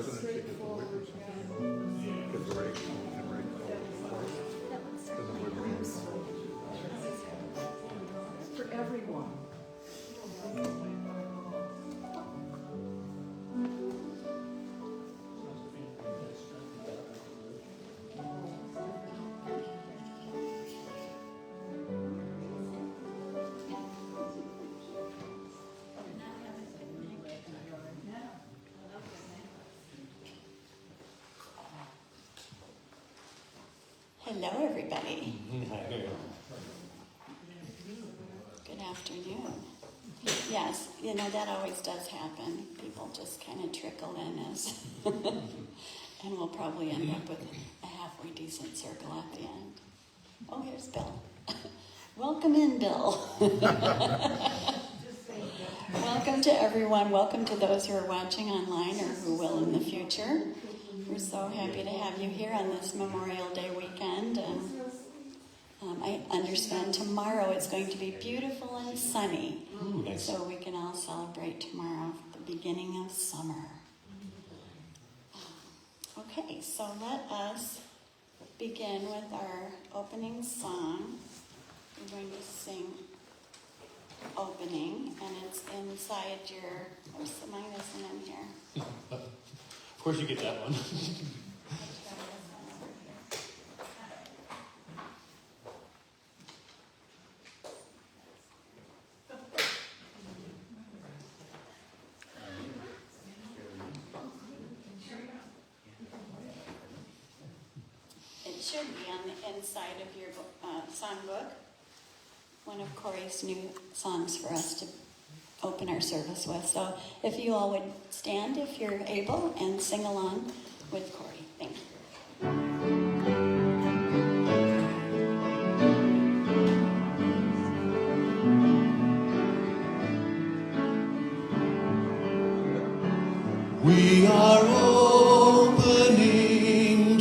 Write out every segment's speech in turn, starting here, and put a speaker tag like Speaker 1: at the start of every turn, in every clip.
Speaker 1: president should get the whip or something. Get the rate and rate call. Then the whip
Speaker 2: for everyone.
Speaker 3: Hello, everybody. Good afternoon. Yes, you know, that always does happen. People just kind of trickle in as, and we'll probably end up with a halfway decent circle at the end. Oh, here's Bill. Welcome in, Bill. Welcome to everyone. Welcome to those who are watching online or who will in the future. We're so happy to have you here on this Memorial Day weekend, and I understand tomorrow it's going to be beautiful and sunny.
Speaker 4: Ooh, nice.
Speaker 3: So we can all celebrate tomorrow, the beginning of summer. Okay, so let us begin with our opening song. We're going to sing Opening, and it's inside your, where's the mine isn't in here?
Speaker 4: Of course you get that one.
Speaker 3: It should be on the inside of your songbook. One of Corey's new songs for us to open our service with. So if you all would stand if you're able and sing along with Corey. Thank you.
Speaker 5: We are opening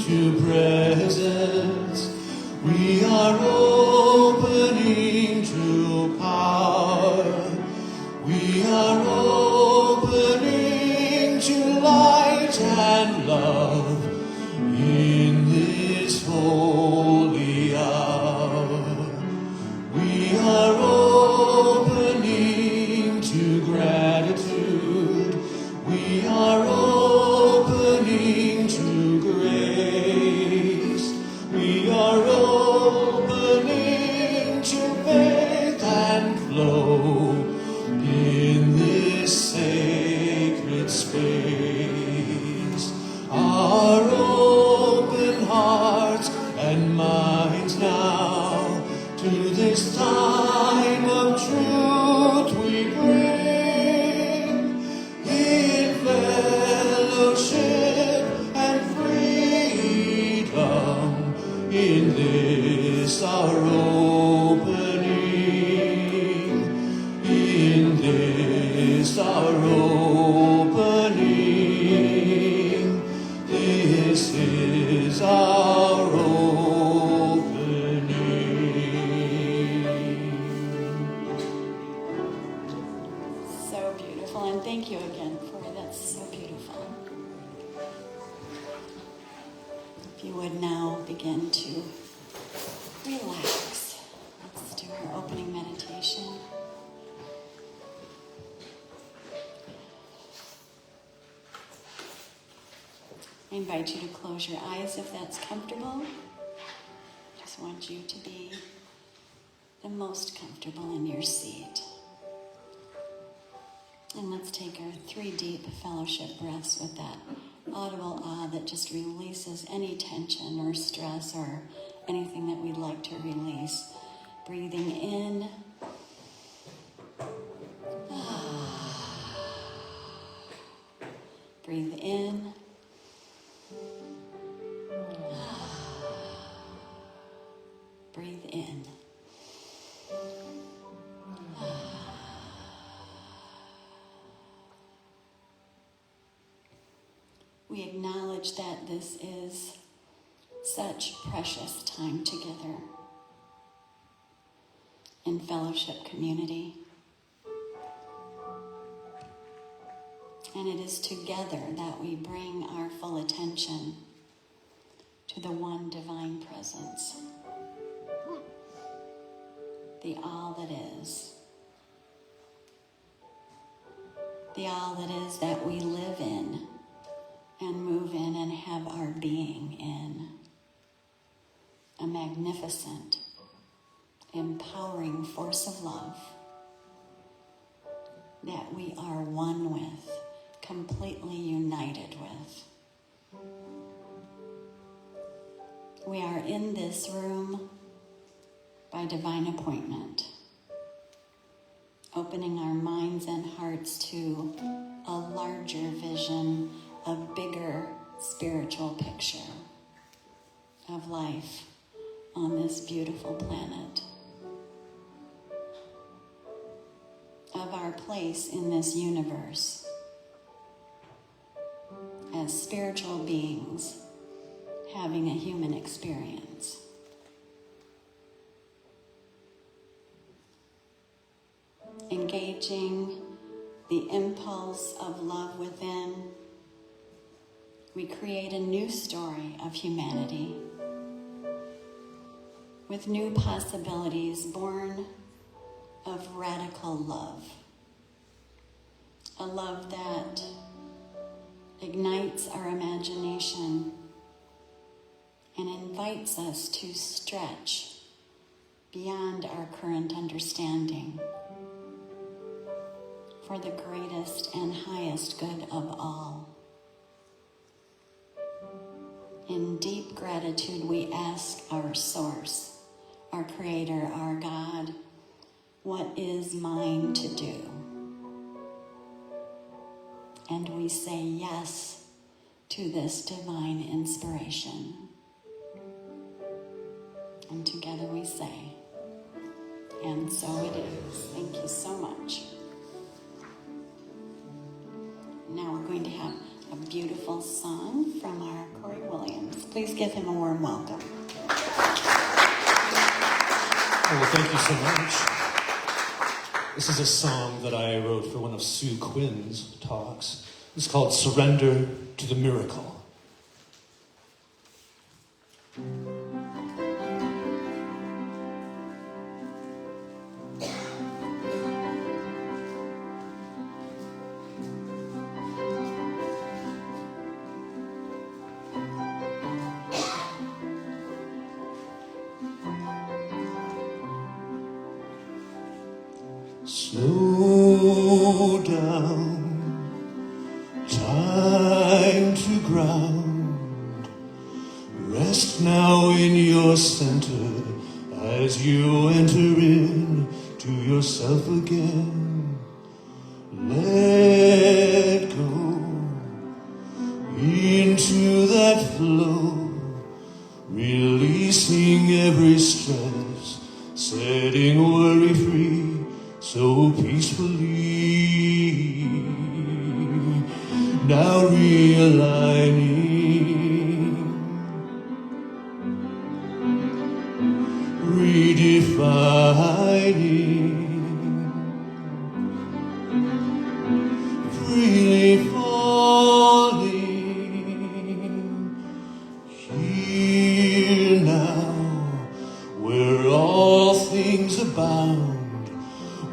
Speaker 5: to presence. We are opening to power. We are opening to light and love in this holy hour. We are opening to gratitude. We are opening to grace. We are opening to faith and flow in this sacred space. Our open hearts and minds now to this time of truth we bring in fellowship and freedom in this our opening, in this our opening, this is our opening.
Speaker 3: So beautiful, and thank you again, Corey. That's so beautiful. If you would now begin to relax. Let's do our opening meditation. I invite you to close your eyes if that's comfortable. I just want you to be the most comfortable in your seat. And let's take our 3 deep fellowship breaths with that audible ah that just releases any tension or stress or anything that we'd like to release. Breathing in. Breathe in. Breathe in. We acknowledge that this is such precious time together in fellowship community. And it is together that we bring our full attention to the one divine presence, the all that is. The all that is that we live in and move in and have our being in. A magnificent, empowering force of love that we are one with, completely united with. We are in this room by divine appointment, opening our minds and hearts to a larger vision, a bigger spiritual picture of life on this beautiful planet, of our place in this universe as spiritual beings having a human experience. Engaging the impulse of love within, we create a new story of humanity with new possibilities born of radical love. A love that ignites our imagination and invites us to stretch beyond our current understanding for the greatest and highest good of all. In deep gratitude, we ask our source, our creator, our God, what is mine to do? And we say yes to this divine inspiration. And together we say, and so it is. Thank you so much. Now we're going to have a beautiful song from our Corey Williams. Please give him a warm welcome.
Speaker 5: Well, thank you so much. This is a song that I wrote for one of Sue Quinn's talks. It's called Surrender to the Miracle. Slow down, time to ground. Rest now in your center as you enter in to yourself again. Let go into that flow, releasing every stress, setting worry free. So peacefully, now realigning, redefining, freely falling, here now, where all things abound,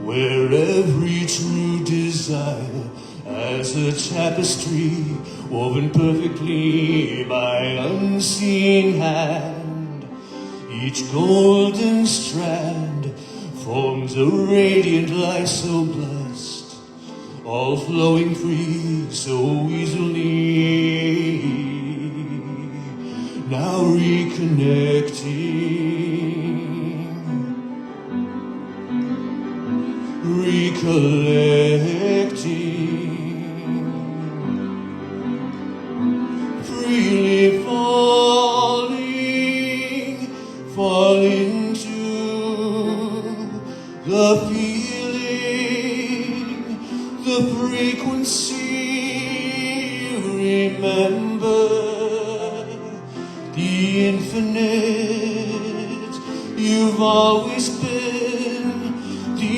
Speaker 5: where every true desire as a tapestry woven perfectly by unseen hand, each golden strand forms a radiant light so blessed, all flowing free so easily, now reconnecting, recollecting, freely falling to the feeling, the frequency. Remember the infinite, you've always been the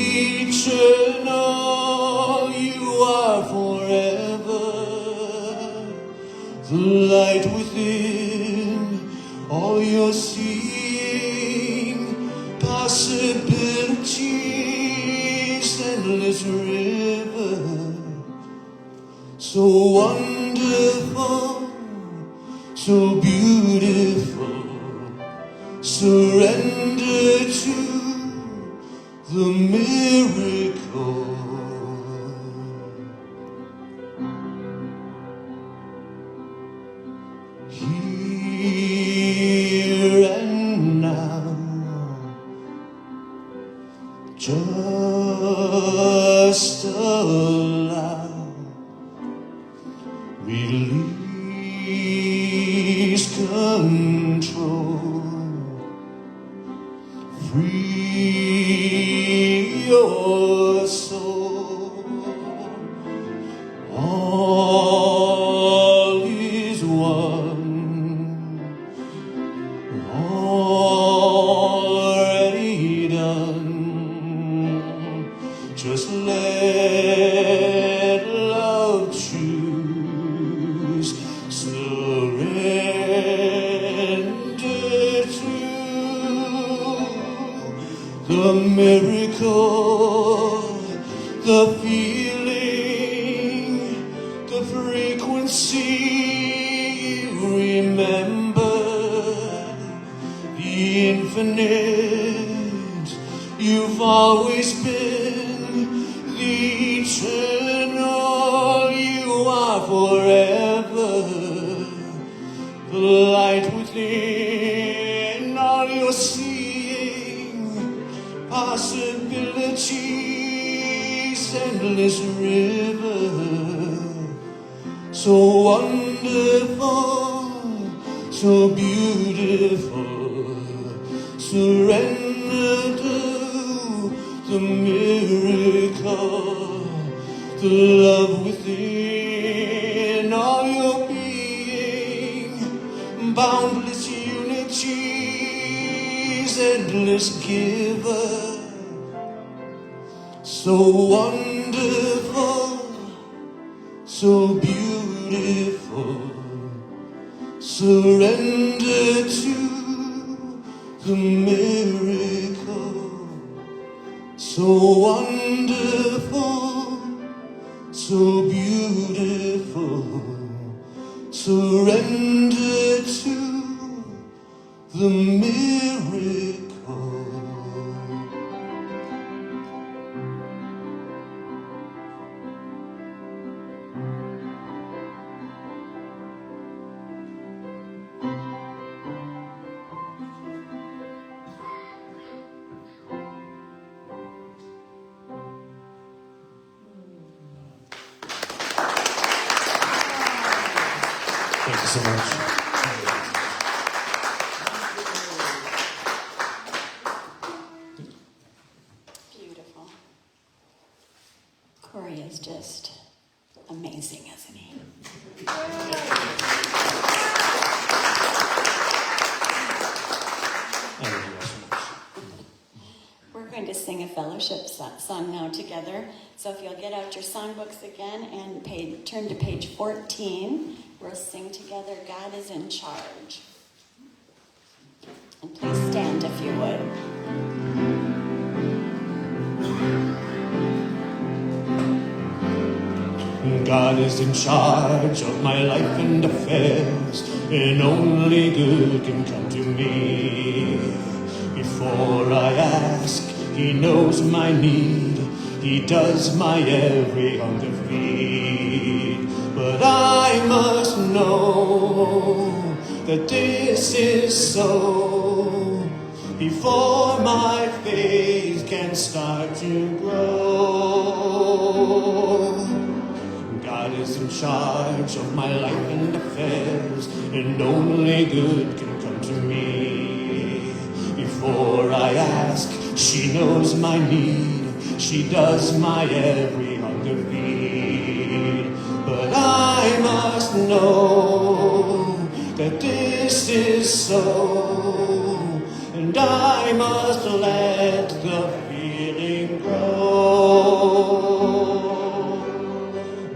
Speaker 5: eternal, you are forever. endless river, so wonderful, so beautiful. Surrender to the miracle. Here and now, just allow, release control, free your soul. All is one, already done. Just let love choose. Surrender to the miracle, the feeling, the frequency. Remember the infinite. You've always been the eternal. You are forever, the light within. All you're seeing, possibilities, endless river, so wonderful, so beautiful. Surrender to the miracle, the love within. All your being, boundless unities, endless giver, so wonderful, so beautiful. Surrender to the miracle, so wonderful, so beautiful. Surrender to the miracle. Thank you so much.
Speaker 3: Beautiful. Corey is just amazing, isn't he?
Speaker 5: I love you all so much.
Speaker 3: We're going to sing a fellowship song now together. So if you'll get out your songbooks again and turn to page 14, we'll sing together, God is in Charge. And please stand if you would.
Speaker 5: God is in charge of my life and affairs, and only good can come to me. Before I ask, He knows my need. He does my every hunger feed. But I must know that this is so before my faith can start to grow. God is in charge of my life and affairs, and only good can come to me. Before I ask, she knows my need. She does my every hunger feed. But I must know that this is so, and I must let the feeling grow.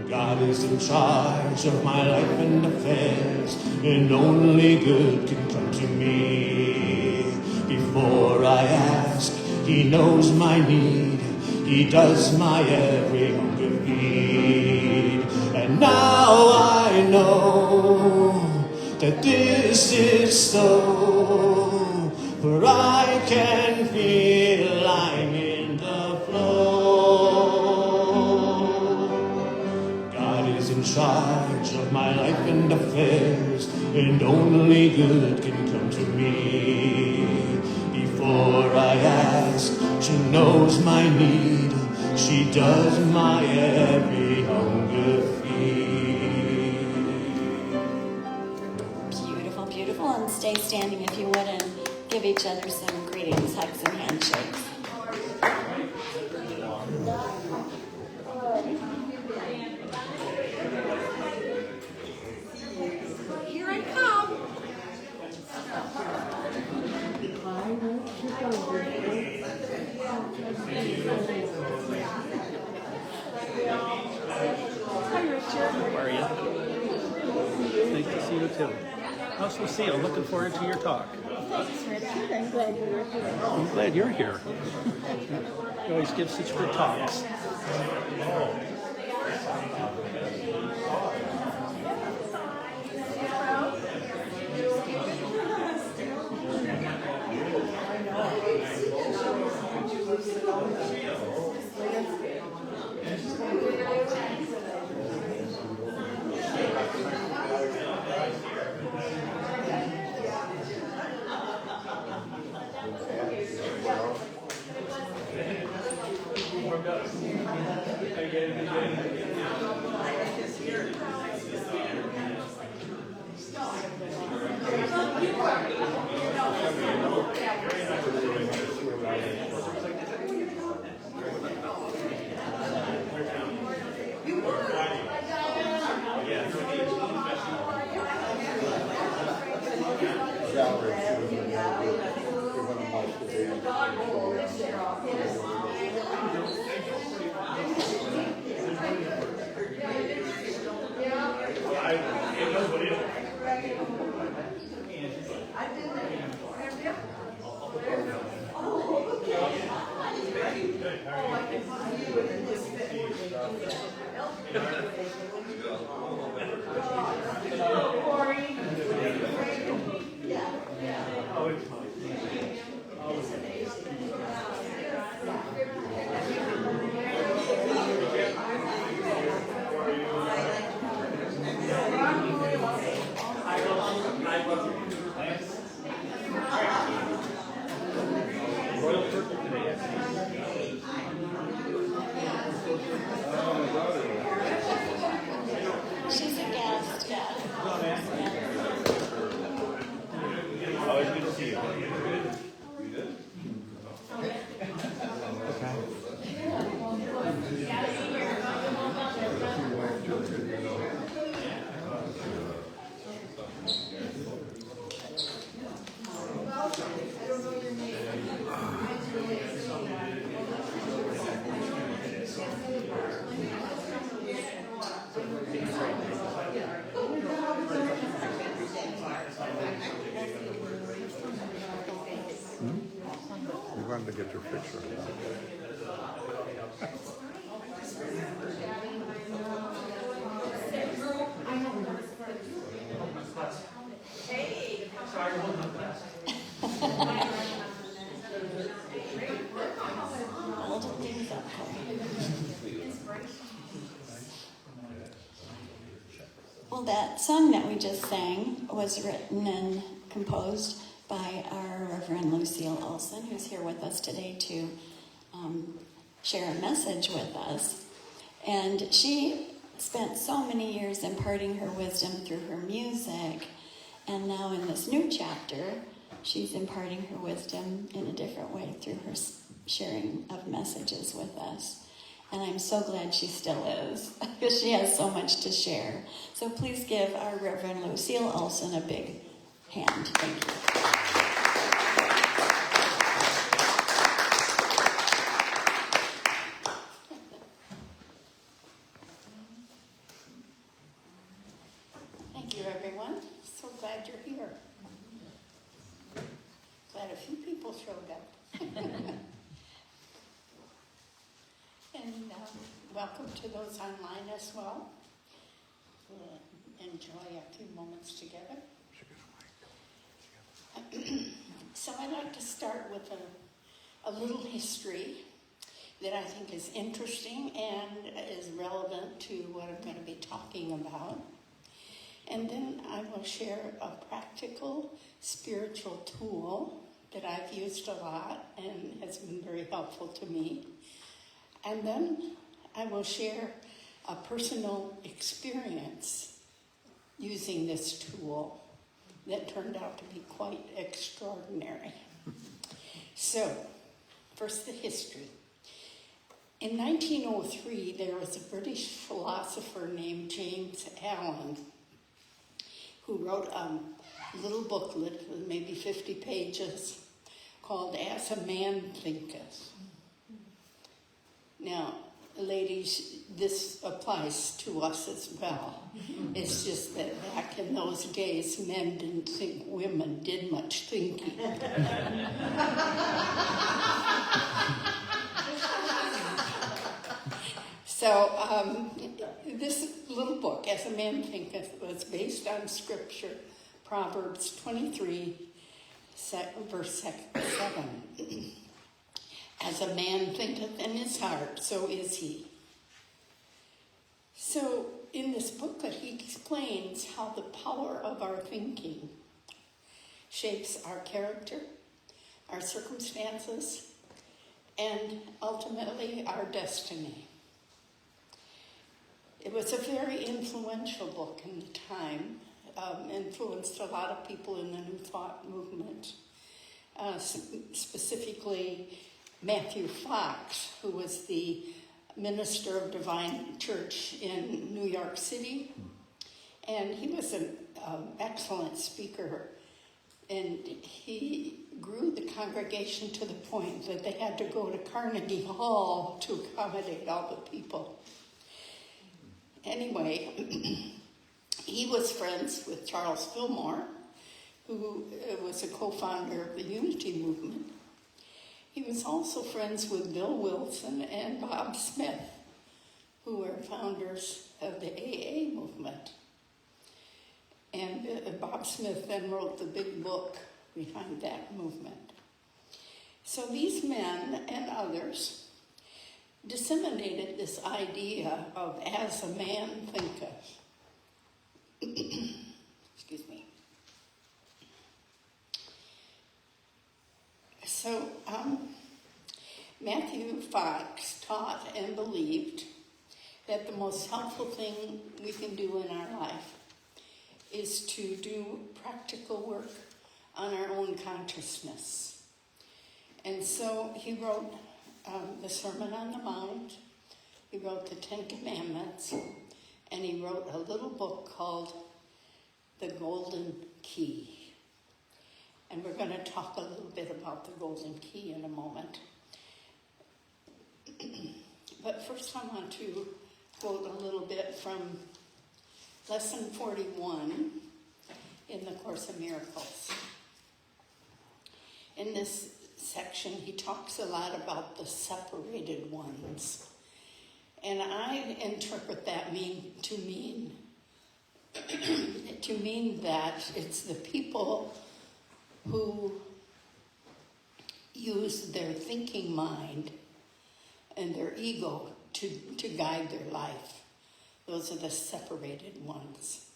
Speaker 5: God is in charge of my life and affairs, and only good can come to me. Before I ask, He knows my need. He does my every hunger feed. And now I know that this is so, for I can feel I'm in the flow. God is in charge of my life and affairs, and only good can come to me. Before I ask, she knows my need. She does my every hunger feed.
Speaker 3: Beautiful, beautiful. And stay standing if you would, and give each other some greetings, hugs, and handshakes.
Speaker 2: Here I come. I won't trip over you. Hi, Richard.
Speaker 6: How are you? Nice to see you too. How's Lucille? Looking forward to your talk.
Speaker 2: Thanks, Richard. I'm glad you're here.
Speaker 6: I'm glad you're here. You always give such good talks.
Speaker 3: She's a guest, yeah.
Speaker 4: Always good to see you.
Speaker 1: We wanted to get your picture.
Speaker 3: Holding things up, Corey. Well, that song that we just sang was written and composed by our Reverend Lucille Olson, who's here with us today to share a message with us. And she spent so many years imparting her wisdom through her music, and now in this new chapter, she's imparting her wisdom in a different way through her sharing of messages with us. And I'm so glad she still is, because she has so much to share. So please give our Reverend Lucille Olson a big hand. Thank you. Thank you, everyone. So glad you're here. Glad a few people showed up. and welcome to those online as well. We'll enjoy a few moments together. So I'd like to start with a little history that I think is interesting and is relevant to what I'm going to be talking about. And then I will share a practical spiritual tool that I've used a lot and has been very helpful to me. And then I will share a personal experience using this tool that turned out to be quite extraordinary. So, first the history. In 1903, there was a British philosopher named James Allen who wrote a little booklet with maybe 50 pages called As a Man Thinketh. Now, ladies, this applies to us as well. It's just that back in those days, men didn't think women did much thinking. So this little book, As a Man Thinketh, was based on scripture, Proverbs 23, verse 7. As a man thinketh in his heart, so is he. So in this booklet, he explains how the power of our thinking shapes our character, our circumstances, and ultimately our destiny. It was a very influential book in the time, influenced a lot of people in the New Thought movement, specifically Matthew Fox, who was the minister of Divine Church in New York City, and he was an excellent speaker, and he grew the congregation to the point that they had to go to Carnegie Hall to accommodate all the people. Anyway, he was friends with Charles Fillmore, who was a co-founder of the Unity movement. He was also friends with Bill Wilson and Bob Smith, who were founders of the AA movement. And Bob Smith then wrote the big book behind that movement. So these men and others disseminated this idea of as a man thinketh. Excuse me. So Matthew Fox taught and believed that the most helpful thing we can do in our life is to do practical work on our own consciousness. And so he wrote the Sermon on the Mount, he wrote the Ten Commandments, and he wrote a little book called The Golden Key. And we're going to talk a little bit about the Golden Key in a moment. But first I want to quote a little bit from Lesson 41 in the Course of Miracles. In this section, he talks a lot about the separated ones. And I interpret that to mean that it's the people who use their thinking mind and their ego to guide their life. Those are the separated ones.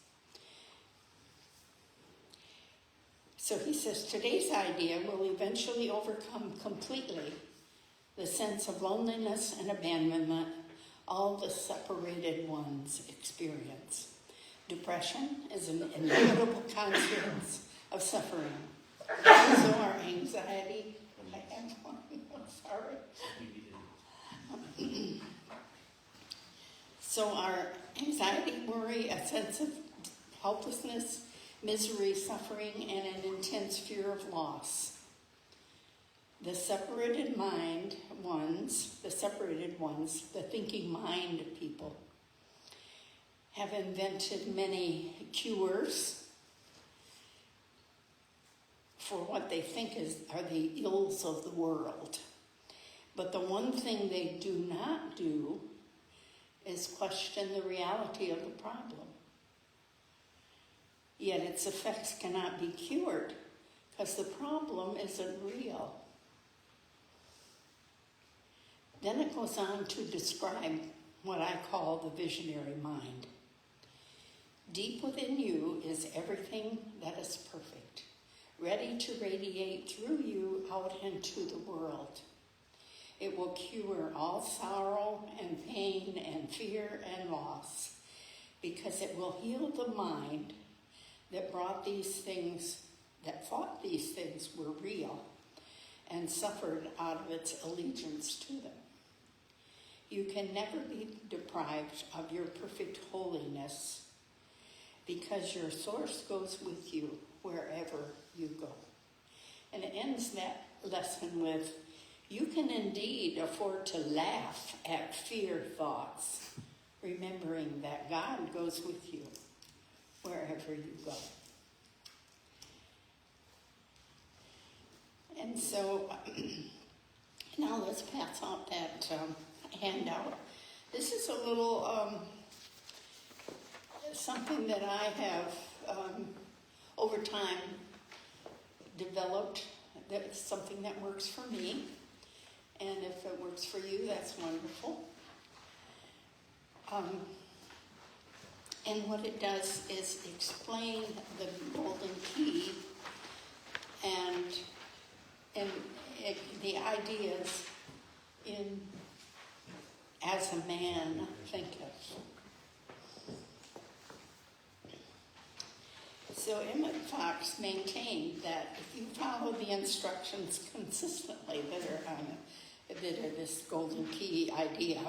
Speaker 3: So he says, today's idea will eventually overcome completely the sense of loneliness and abandonment all the separated ones experience. Depression is an inevitable consequence of suffering. So our anxiety, I have one, I'm sorry. So our anxiety, worry, a sense of helplessness, misery, suffering, and an intense fear of loss. The separated ones, the thinking mind people, have invented many cures for what they think are the ills of the world.
Speaker 7: But the one thing they do not do is question the reality of the problem. Yet its effects cannot be cured because the problem isn't real. Then it goes on to describe what I call the visionary mind. Deep within you is everything that is perfect, ready to radiate through you out into the world. It will cure all sorrow and pain and fear and loss, because it will heal the mind that thought these things were real and suffered out of its allegiance to them. You can never be deprived of your perfect holiness, because your source goes with you wherever you go. And it ends that lesson with, you can indeed afford to laugh at fear thoughts, remembering that God goes with you wherever you go. And so now let's pass out that handout. This is a little something that I have over time developed. That's something that works for me. And if it works for you, that's wonderful. And what it does is explain the golden key and the ideas in as a man thinketh. So Emmett Fox maintained that if you follow the instructions consistently that are this golden key idea,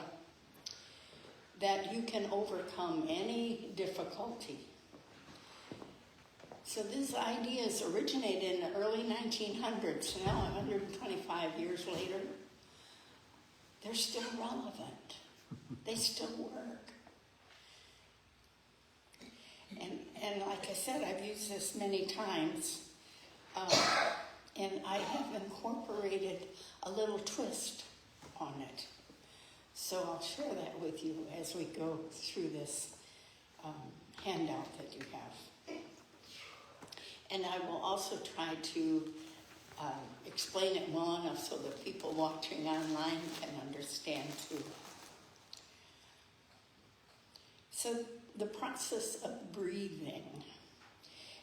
Speaker 7: that you can overcome any difficulty. So these ideas originated in the early 1900s. Now, 125 years later, they're still relevant. They still work. And like I said, I've used this many times, and I have incorporated a little twist on it. So I'll share that with you as we go through this handout that you have. And I will also try to explain it well enough so that people watching online can understand too. So the process of breathing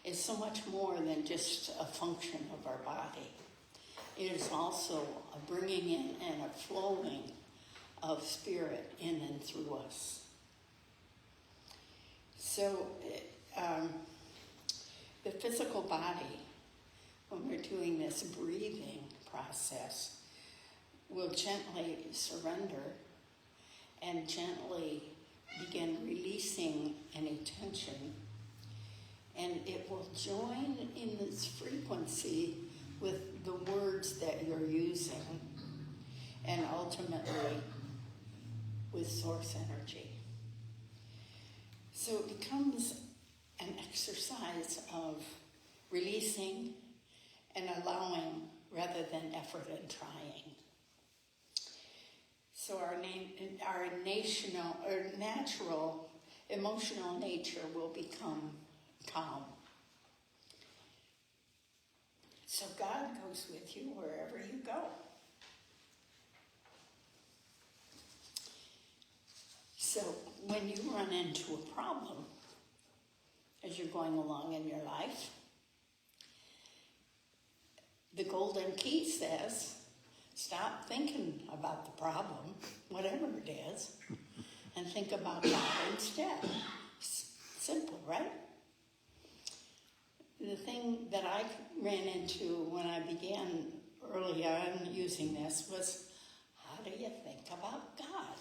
Speaker 7: is so much more than just a function of our body. It is also a bringing in and a flowing of spirit in and through us. So the physical body, when we're doing this breathing process, will gently surrender and gently begin releasing any tension. And it will join in this frequency with the words that you're using, and ultimately with source energy. So it becomes an exercise of releasing and allowing rather than effort and trying. So our natural emotional nature will become calm. So God goes with you wherever you go. So when you run into a problem as you're going along in your life, the golden key says, stop thinking about the problem, whatever it is, and think about God instead. Simple, right? The thing that I ran into when I began early on using this was, how do you think about God?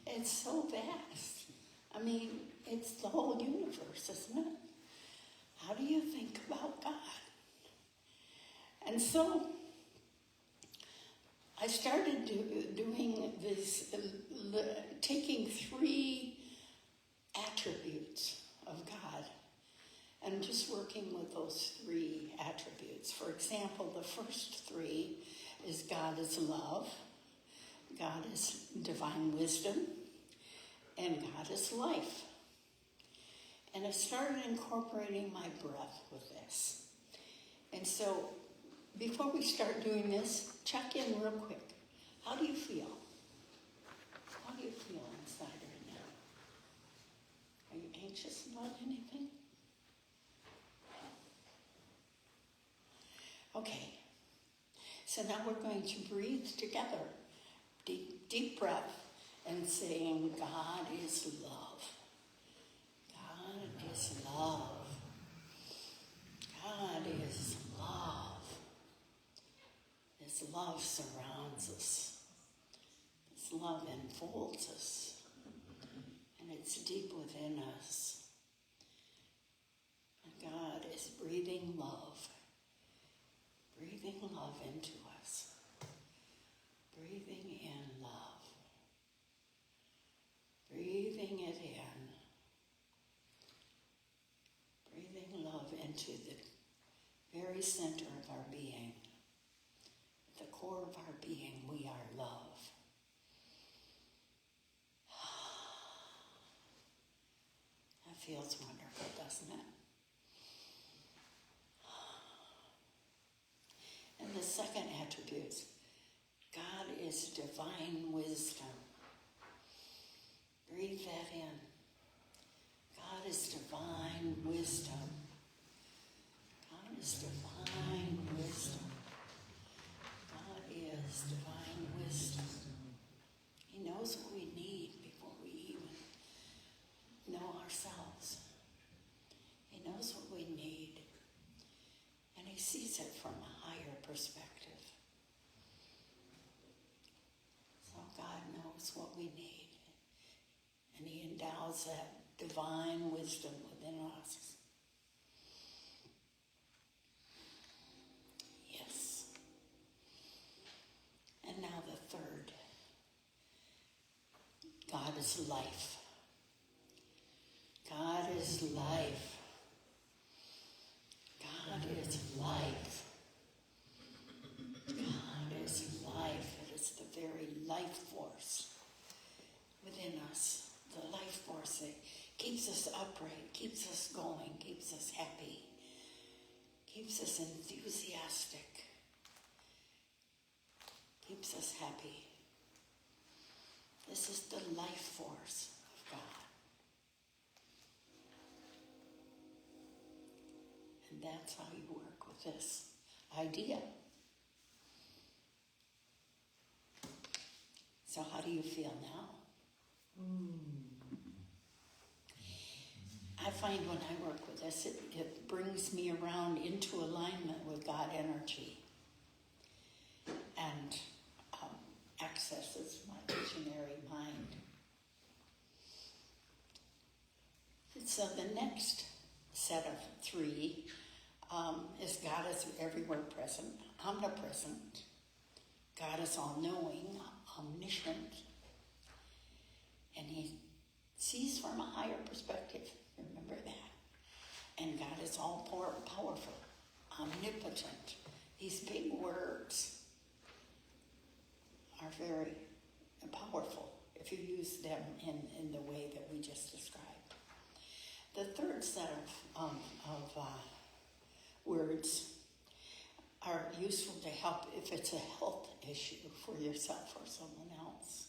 Speaker 7: It's so vast. I mean, it's the whole universe, isn't it? How do you think about God? And so I started doing this, taking 3 attributes of God and just working with those 3 attributes. For example, the first 3 is God is love. God is divine wisdom, and God is life. And I've started incorporating my breath with this. And so, before we start doing this, check in real quick. How do you feel? How do you feel inside right now? Are you anxious about anything? Okay. So now we're going to breathe together. Deep breath and saying, God is love. God is love. God is love. His love surrounds us. His love enfolds us. And it's deep within us. And God is breathing love. Breathing love into us. Breathing in love. Breathing it in. Breathing love into the very center of our being. At the core of our being, we are love. That feels wonderful, doesn't it? And the second attribute, God is divine wisdom. Breathe that in. God is divine wisdom. God is divine wisdom. God is divine wisdom. He knows what we need before we even know ourselves. He knows what we need. And he sees it from a higher perspective. So God knows what we need. And he endows that divine wisdom within us. Yes. And now the third. God is life. God is life. God is life. God is life. It is the very life force within us. The life force that keeps us upright, keeps us going, keeps us happy, keeps us enthusiastic, keeps us happy. This is the life force of God. And that's how you work with this idea. So how do you feel now? I find when I work with this, it brings me around into alignment with God energy and accesses my visionary mind. And so the next set of three is God is everywhere present, omnipresent. God is all-knowing, omniscient. And he sees from a higher perspective. Remember that. And God is all powerful, omnipotent. These big words are very powerful if you use them in the way that we just described. The third set of words are useful to help if it's a health issue for yourself or someone else.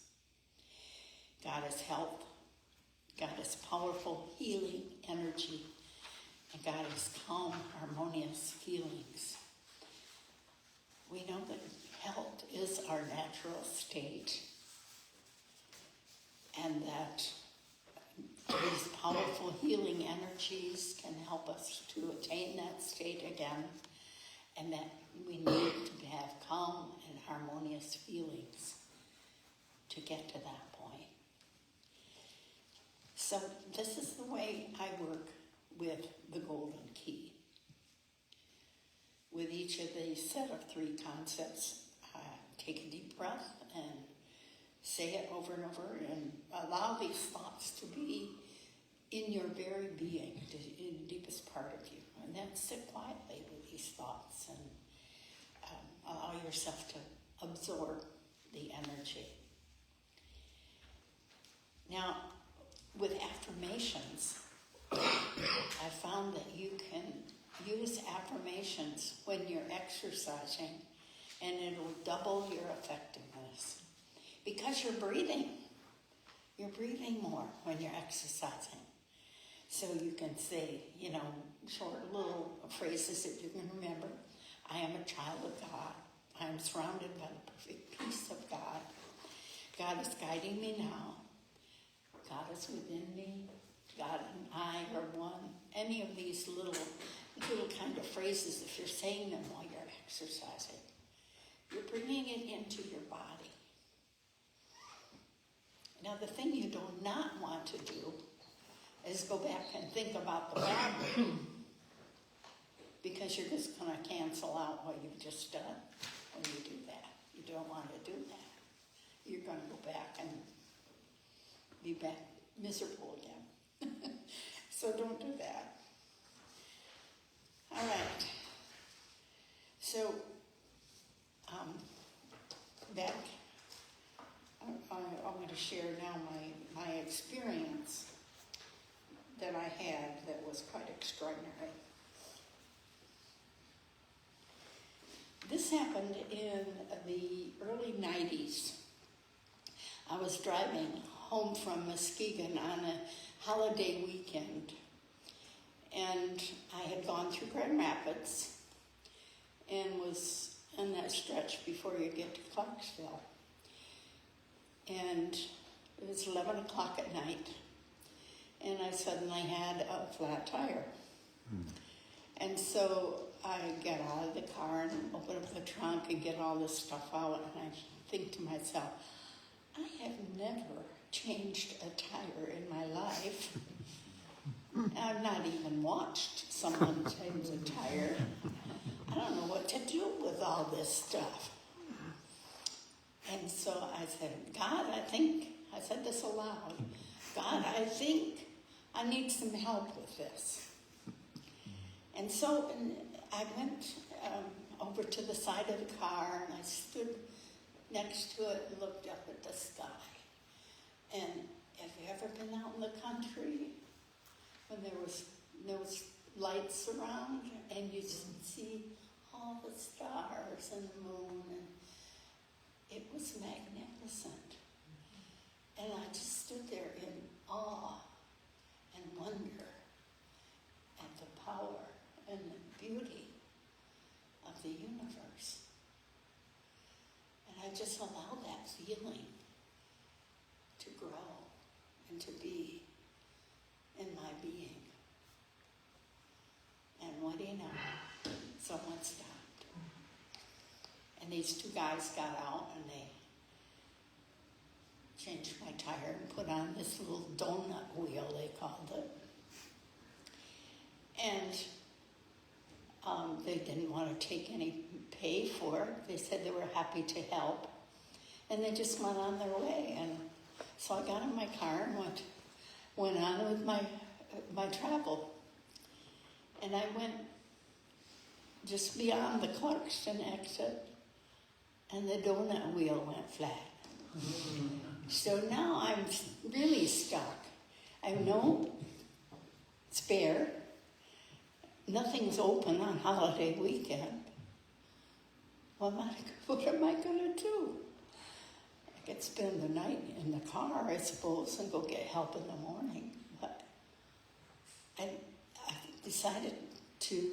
Speaker 7: God is health. God is powerful healing energy. And God is calm, harmonious feelings. We know that health is our natural state. And that these powerful healing energies can help us to attain that state again. And that we need to have calm and harmonious feelings to get to that point. So this is the way I work with the golden key. With each of these set of three concepts, take a deep breath and say it over and over and allow these thoughts to be in your very being, in the deepest part of you. And then sit quietly with these thoughts and allow yourself to absorb the energy. affirmations. I found that you can use affirmations when you're exercising, and it'll double your effectiveness. Because you're breathing. You're breathing more when you're exercising. So you can say, short little phrases that you can remember. I am a child of God. I am surrounded by the perfect peace of God. God is guiding me now. God is within me. God and I are one. Any of these little kind of phrases, if you're saying them while you're exercising, you're bringing it into your body. Now, the thing you do not want to do is go back and think about the bad one, because you're just going to cancel out what you've just done when you do that. You don't want to do that. You're going to go back and be back miserable again. So don't do that. All right. So, back, I'm going to share now my experience that I had that was quite extraordinary. This happened in the early 90s. I was driving home from Muskegon on a holiday weekend, and I had gone through Grand Rapids and was in that stretch before you get to Clarksville. And it was 11 o'clock at night, and I suddenly had a flat tire. And so I get out of the car and open up the trunk and get all this stuff out, and I think to myself, I have never changed a tire in my life. I've not even watched someone change a tire. I don't know what to do with all this stuff. And so I said, God, I said this aloud, God, I think I need some help with this. And so I went over to the side of the car, and I stood next to it and looked up at the sky. And have you ever been out in the country when there was no lights around, and you just see all the stars and the moon, and it was magnificent. And I just stood there in awe and wonder at the power and the beauty of the universe. And I just allowed that feeling to grow and to be in my being. And what do you know? Someone stopped. And these two guys got out, and they changed my tire and put on this little donut wheel, they called it. And they didn't want to take any pay for it. They said they were happy to help. And they just went on their way. And so I got in my car and went on with my travel. And I went just beyond the Clarkston exit, and the donut wheel went flat. So now I'm really stuck. I have no spare. Nothing's open on holiday weekend. What am I going to do? I could spend the night in the car, I suppose, and go get help in the morning. But I decided to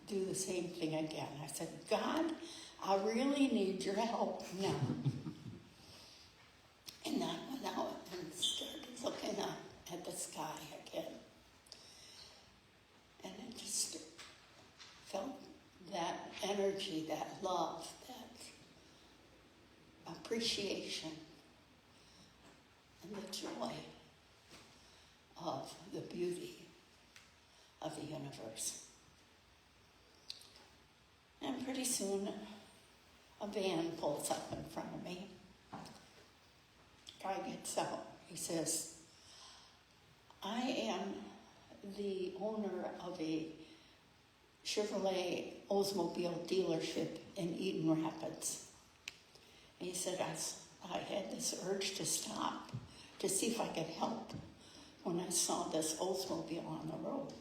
Speaker 7: do the same thing again. I said, God, I really need your help now. And I went out and started looking up at the sky again. And I just felt that energy, that love, that appreciation, and the joy of the beauty of the universe. And pretty soon, a van pulls up in front of me. Guy gets out. He says, I am the owner of a Chevrolet Oldsmobile dealership in Eden Rapids. And he said, I had this urge to stop to see if I could help when I saw this Oldsmobile on the road.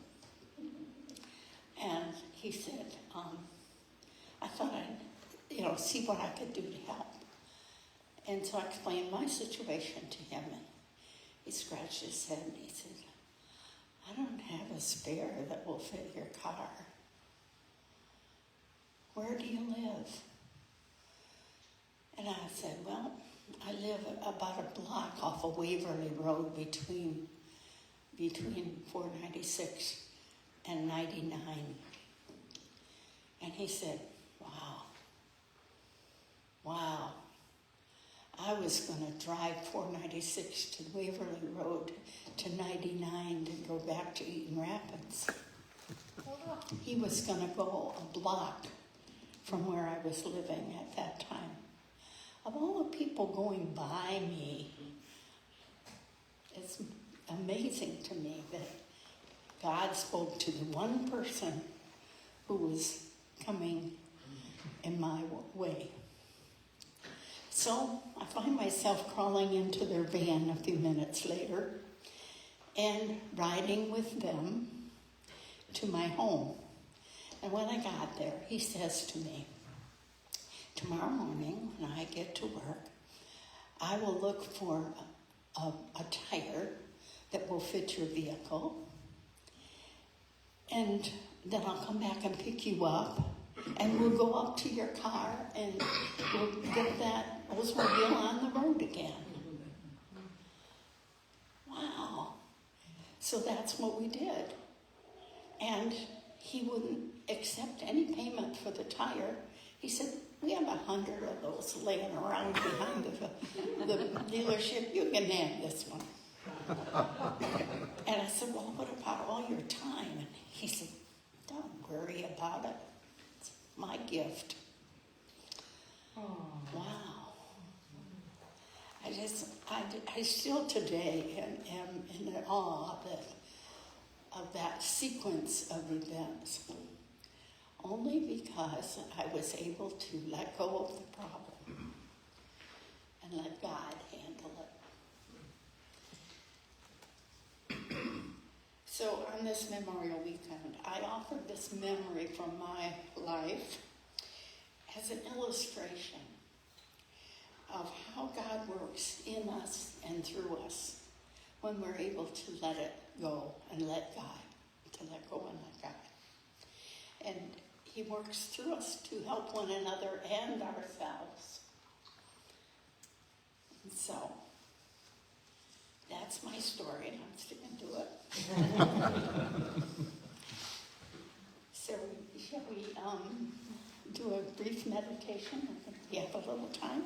Speaker 7: And he said, I thought I'd, see what I could do to help. And so I explained my situation to him, and he scratched his head and he said, I don't have a spare that will fit your car. Where do you live? And I said, well, I live about a block off of Waverly Road between 496 and 99. And he said, wow, I was going to drive 496 to Waverly Road to 99 to go back to Eaton Rapids. He was going to go a block from where I was living at that time. Of all the people going by me, it's amazing to me that God spoke to the one person who was coming in my way. So I find myself crawling into their van a few minutes later and riding with them to my home. And when I got there, he says to me, tomorrow morning when I get to work, I will look for a tire that will fit your vehicle, and then I'll come back and pick you up, and we'll go up to your car and we'll get that Oldsmobile on the road again. Wow. So that's what we did. And he wouldn't accept any payment for the tire. He said, we have 100 of those laying around behind the dealership. You can have this one. And I said, well, what about all your time? And he said, don't worry about it. It's my gift. Oh. Wow. I still today am in awe of that sequence of events. Only because I was able to let go of the problem and let God handle it. So on this Memorial Weekend, I offered this memory from my life as an illustration of how God works in us and through us when we're able to let it go and let God, to let go and let God. And He works through us to help one another and ourselves. And so, that's my story, and I'm sticking to it. So, shall we do a brief meditation? I think we have a little time.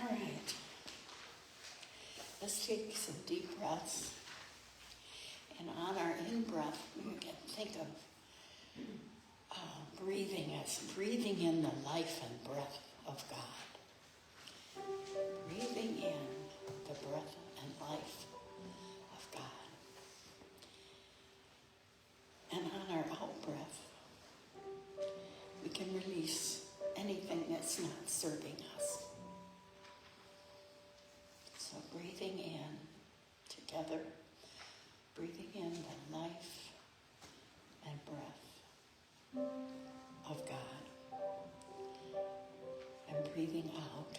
Speaker 7: All right. Let's take some deep breaths. And on our in-breath, we can think of breathing as breathing in the life and breath of God. Breathing in the breath and life of God. And on our out-breath, we can release anything that's not serving us. So breathing in together. Breathing in the life and breath of God. And breathing out,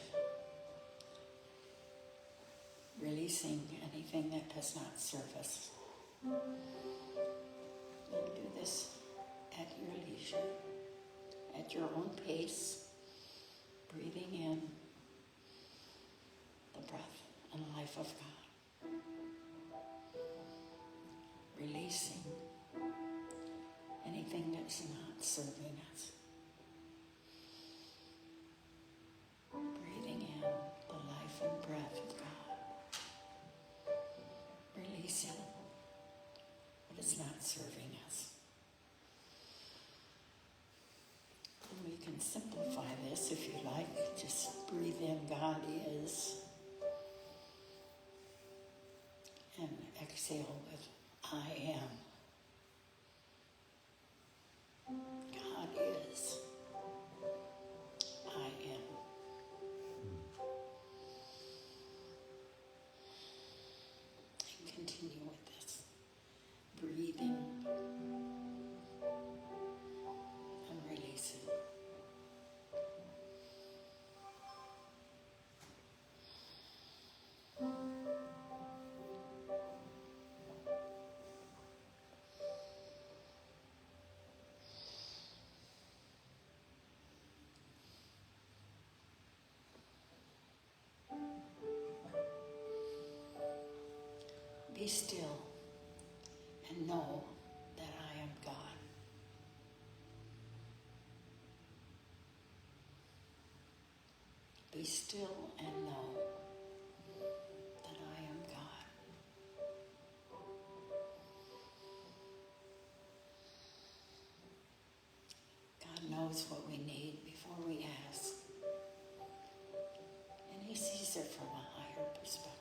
Speaker 7: releasing anything that does not serve us. And do this at your leisure, at your own pace, breathing in the breath and life of God. Releasing anything that's not serving us. Breathing in the life and breath of God. Releasing what is not serving us. And we can simplify this if you like. Just breathe in, God is. And exhale with I am. God is. I am. Be still and know that I am God. Be still and know that I am God. God knows what we need before we ask. And He sees it from a higher perspective.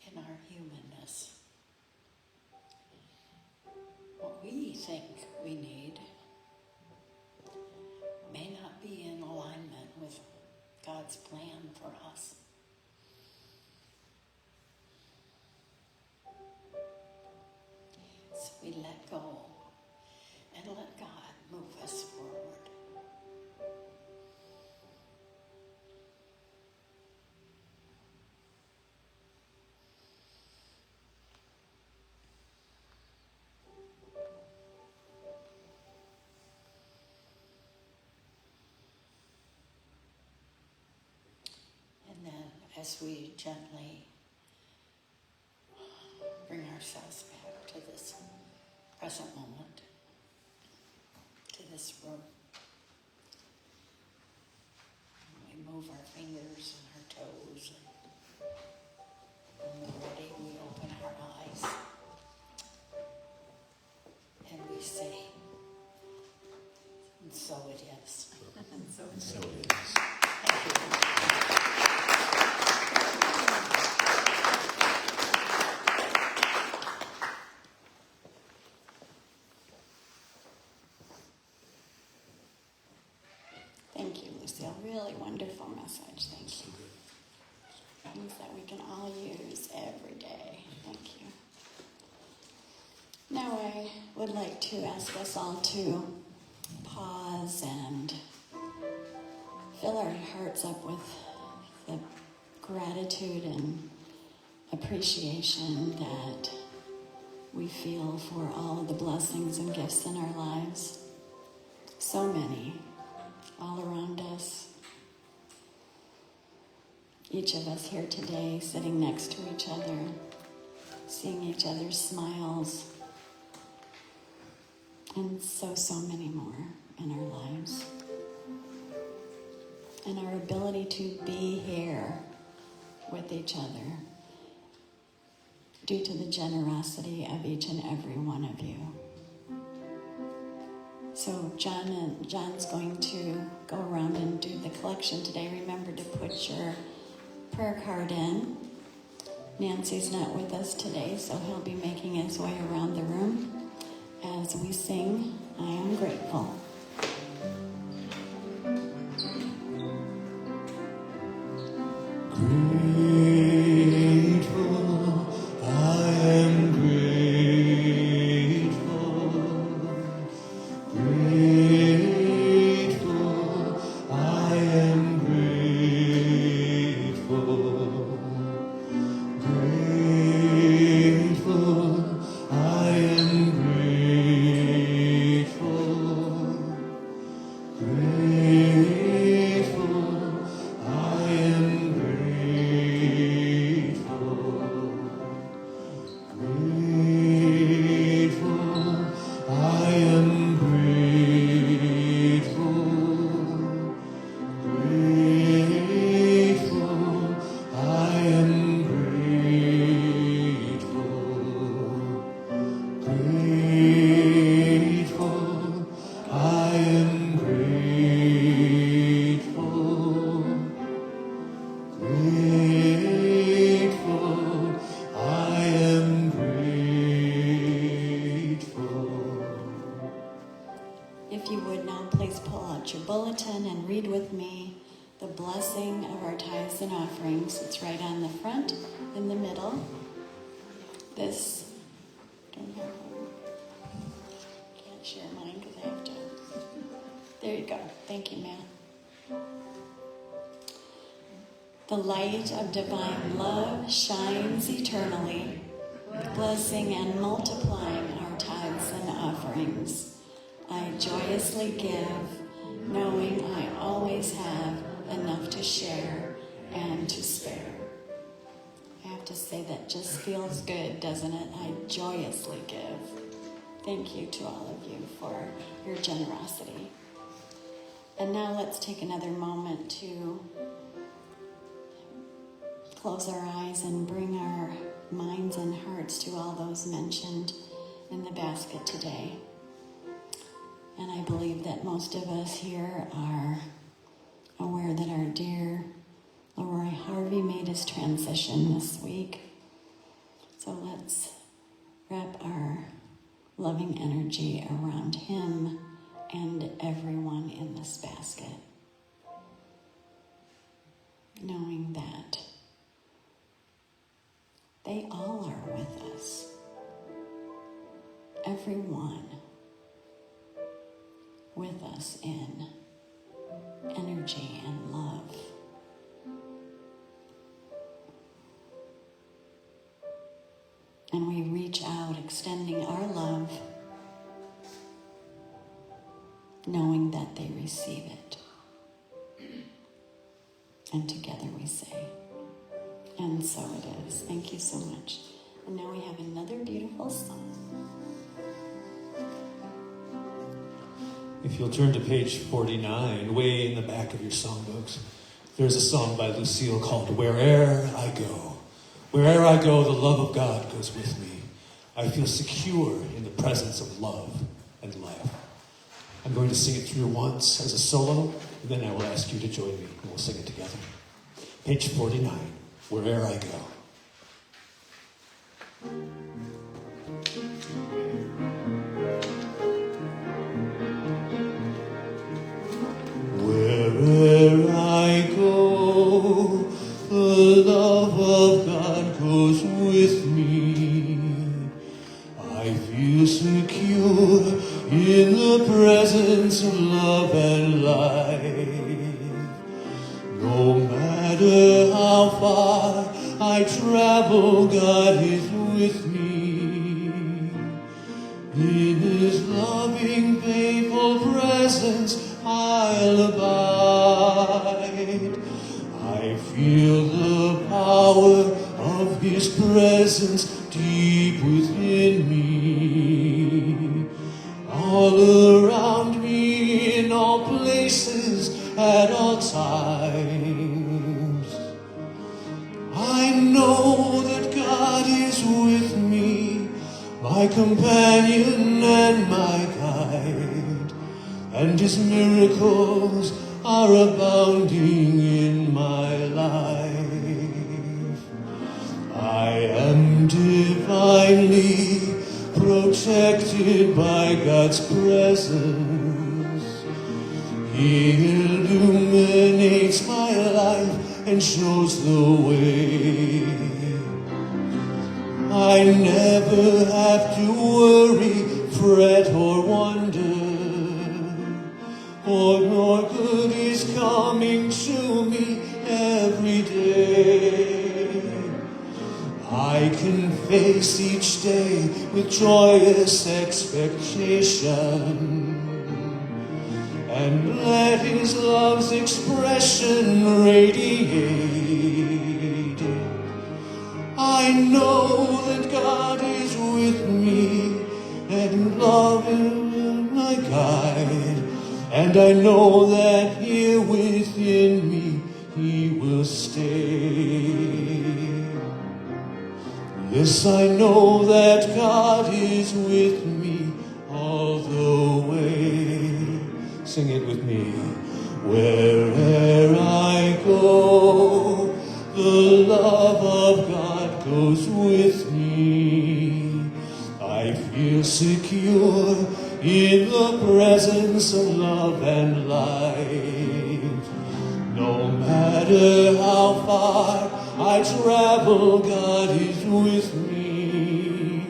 Speaker 7: In our humanness, what we think we need may not be in alignment with God's plan for us. So we let go and let God move us forward. And then as we gently bring ourselves back to this present moment, to this room, we move our fingers and our toes, and when we're ready, we open our eyes, and we say, and so it is.
Speaker 5: And so it is.
Speaker 7: Thank you.
Speaker 3: Thank you, Lucille. Really wonderful message. Thank you. Things that we can all use every day. Thank you. Now I would like to ask us all to pause and fill our hearts up with the gratitude and appreciation that we feel for all of the blessings and gifts in our lives. So many, all around us. Each of us here today sitting next to each other, seeing each other's smiles, and so many more in our lives. And our ability to be here with each other due to the generosity of each and every one of you. So John's going to go around and do the collection today. Remember to put your prayer card in. Nancy's not with us today, so he'll be making his way around the room as we sing, I Am Grateful.
Speaker 5: Grateful, I am grateful. Grateful, I am grateful. Grateful, I am grateful. Grateful, I am grateful. Grateful, I am grateful. Grateful, I am grateful. Grateful, I am grateful. Grateful, I am grateful.
Speaker 3: If you would now please pull out your bulletin and read with me the blessing of our tithes and offerings. It's right on the front, in the middle. This, don't have one. Can't share mine because I have to. There you go. Thank you, Matt. The light of divine love shines eternally, blessing and multiplying our tithes and offerings. I joyously give knowing I always have enough to share and to spare. I have to say that just feels good, doesn't it? I joyously give. Thank you to all of you for your generosity. And now let's take another moment to close our eyes and bring our minds and hearts to all those mentioned in the basket today. And I believe that most of us here are aware that our dear Leroy Harvey made his transition this week. So let's wrap our loving energy around him and everyone in this basket, knowing that they all are with us. Everyone with us in energy and love. And we reach out, extending our love, knowing that they receive it. And together we say, and so it is. Thank you so much. And now we have another beautiful song.
Speaker 5: If you'll turn to page 49, way in the back of your songbooks, there's a song by Lucille called Where'er I Go. Where'er I go, the love of God goes with me. I feel secure in the presence of love and life. I'm going to sing it through once as a solo, and then I will ask you to join me, and we'll sing it together. Page 49, Where'er I Go. Wherever I go, the love of God goes with me. I feel secure in the presence of love and life. No matter how far I travel, God is with me. In His loving, faithful presence, I'll abide. I feel the power of His presence deep within me. All around me, in all places, at all times. I know that God is with me, my companion and my guide, and His miracles are abounding in my life. I am divinely protected by God's presence. He illuminates my life and shows the way. I never have to worry, fret or wonder, for more good is coming to me every day. I can face each day with joyous expectation, and let His love's expression radiate. I know that God is with me, and love is my guide, and I know that here within me He will stay. Yes, I know that God is with me all the way. Sing it with me. Wherever I go, the love of God goes with me. I feel secure in the presence of love and life. No matter how far I travel, God is with me.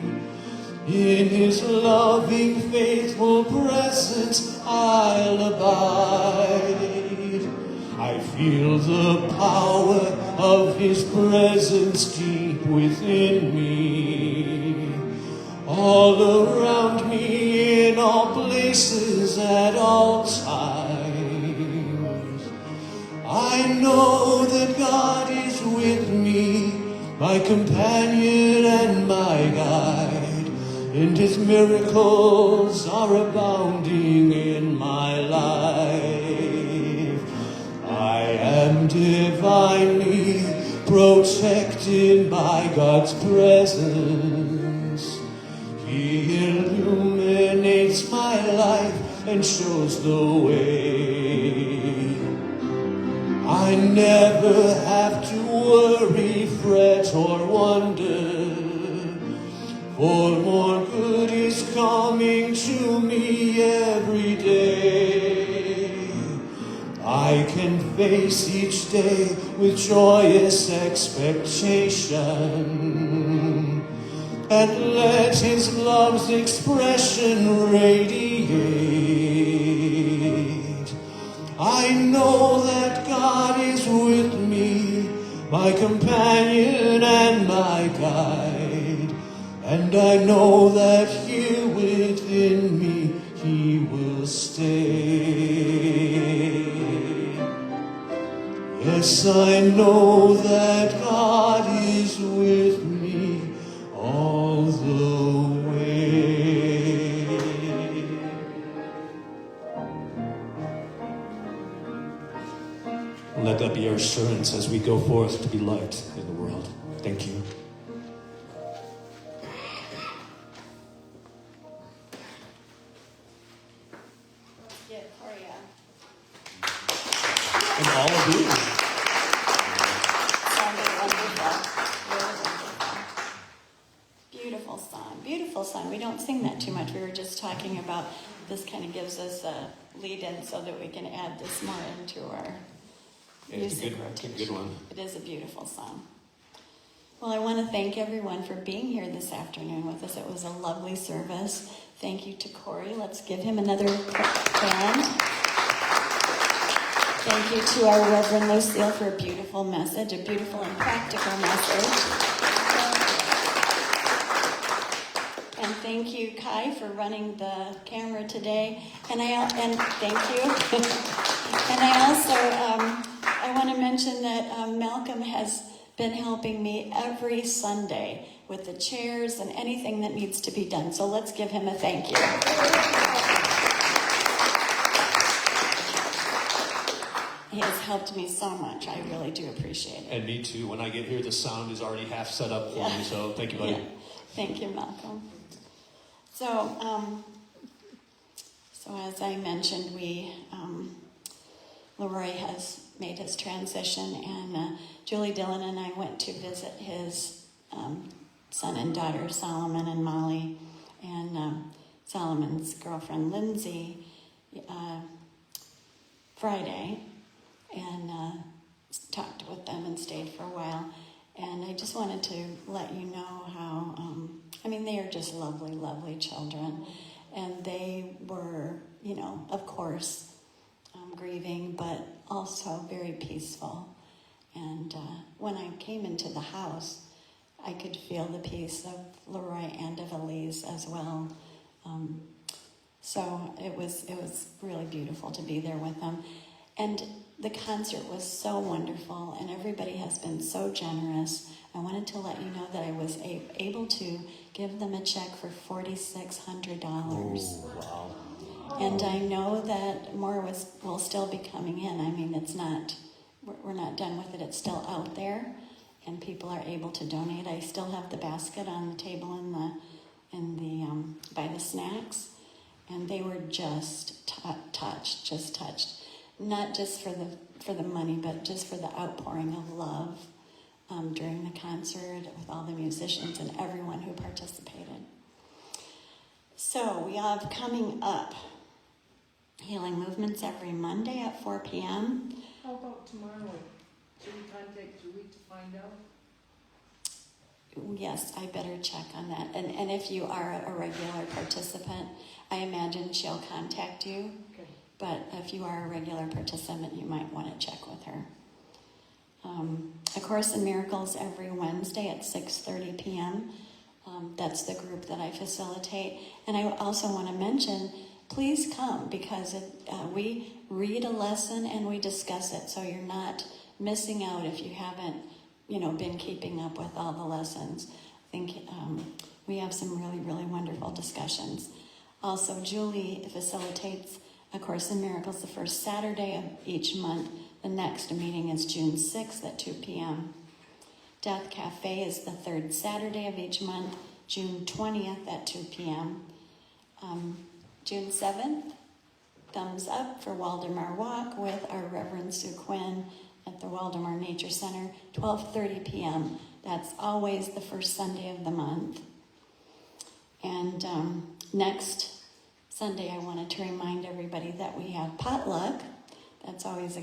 Speaker 5: In His loving, faithful presence, I'll abide. I feel the power of His presence deep within me. All around me, in all places, at all times. I know that God is with me, my companion and my guide, and His miracles are abounding in my life. I am divinely protected by God's presence. He illuminates my life and shows the way. I never have to worry, fret, or wonder, for more good is coming to me every day. I can face each day with joyous expectation, and let His love's expression radiate. I know that God is with me, my companion and my guide, and I know that here within me He will stay. Yes, I know that God is with me all the way. Let that be our assurance as we go forth to be light in the world. Thank you.
Speaker 3: Yeah, Gloria.
Speaker 5: And all of you.
Speaker 3: Sounded wonderful. Really wonderful. Beautiful song. Beautiful song. We don't sing that too much. We were just talking about this kind of gives us a lead in so that we can add this more into our music rotation.
Speaker 5: It's a good one.
Speaker 3: It is a beautiful song. Well, I want to thank everyone for being here this afternoon with us. It was a lovely service. Thank you to Corey. Let's give him another hand. Thank you to our Reverend Lucille for a beautiful message, a beautiful and practical message. And thank you, Kai, for running the camera today. And thank you. And I also I want to mention that Malcolm has been helping me every Sunday with the chairs and anything that needs to be done. So let's give him a thank you. He has helped me so much. I really do appreciate it.
Speaker 5: And me too. When I get here, the sound is already half set up for me. So thank you, buddy.
Speaker 3: Yeah. Thank you, Malcolm. So as I mentioned, Leroy has made his transition, and Julie Dillon and I went to visit his son and daughter, Solomon and Molly, and Solomon's girlfriend, Lindsay, Friday, and talked with them and stayed for a while. And I just wanted to let you know how, they are just lovely, lovely children. And they were, of course, grieving, but also very peaceful. And when I came into the house, I could feel the peace of Leroy and of Elise as well. So it was really beautiful to be there with them. And the concert was so wonderful, and everybody has been so generous. I wanted to let you know that I was able to give them a check for $4,600.
Speaker 5: Oh, wow.
Speaker 3: And I know that more will still be coming in. We're not done with it. It's still out there, and people are able to donate. I still have the basket on the table by the snacks, and they were just touched. Not just for the money, but just for the outpouring of love during the concert with all the musicians and everyone who participated. So we have coming up Healing Movements every Monday at 4 p.m.
Speaker 2: How about tomorrow? Should we contact Julie to find out?
Speaker 3: Yes, I better check on that. And if you are a regular participant, I imagine she'll contact you.
Speaker 2: Okay.
Speaker 3: But if you are a regular participant, you might want to check with her. A Course in Miracles every Wednesday at 6:30 p.m. That's the group that I facilitate. And I also want to mention, please come, because we read a lesson and we discuss it, so you're not missing out if you haven't, been keeping up with all the lessons. I think we have some really, really wonderful discussions. Also, Julie facilitates A Course in Miracles the first Saturday of each month. The next meeting is June 6th at 2 p.m. Death Cafe is the third Saturday of each month, June 20th at 2 p.m. June 7th, thumbs up for Waldemar Walk with our Reverend Sue Quinn at the Waldemar Nature Center, 12:30 p.m. That's always the first Sunday of the month. And next Sunday, I wanted to remind everybody that we have potluck. That's always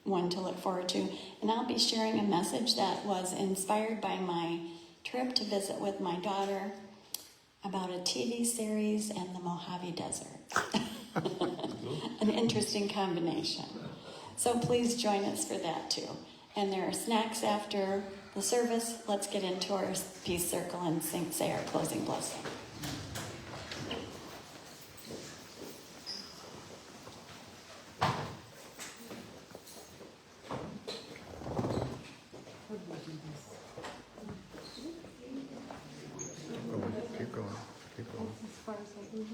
Speaker 3: one to look forward to. And I'll be sharing a message that was inspired by my trip to visit with my daughter about a TV series and the Mojave Desert. An interesting combination. So please join us for that too. And there are snacks after the service. Let's get into our peace circle and say our closing blessing.
Speaker 1: Keep going. Keep going.
Speaker 2: As far as I can go.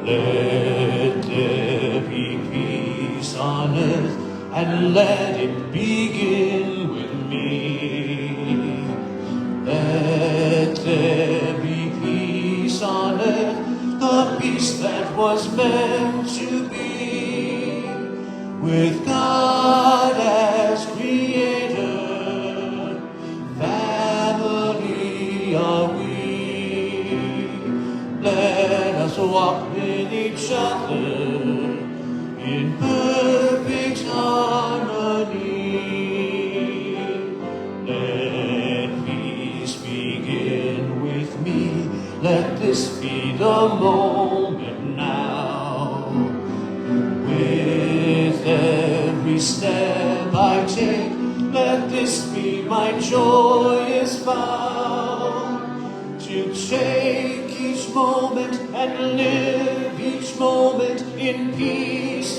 Speaker 5: Let there be peace on earth, and let it begin with me. Let there be peace on earth, the peace that was meant to be, with God as creator, family are we. Let us walk with each other in perfect harmony. Let peace begin with me. Let this be the moment now. With every step I take, let this be my joyous vow, to take each moment and live each moment in peace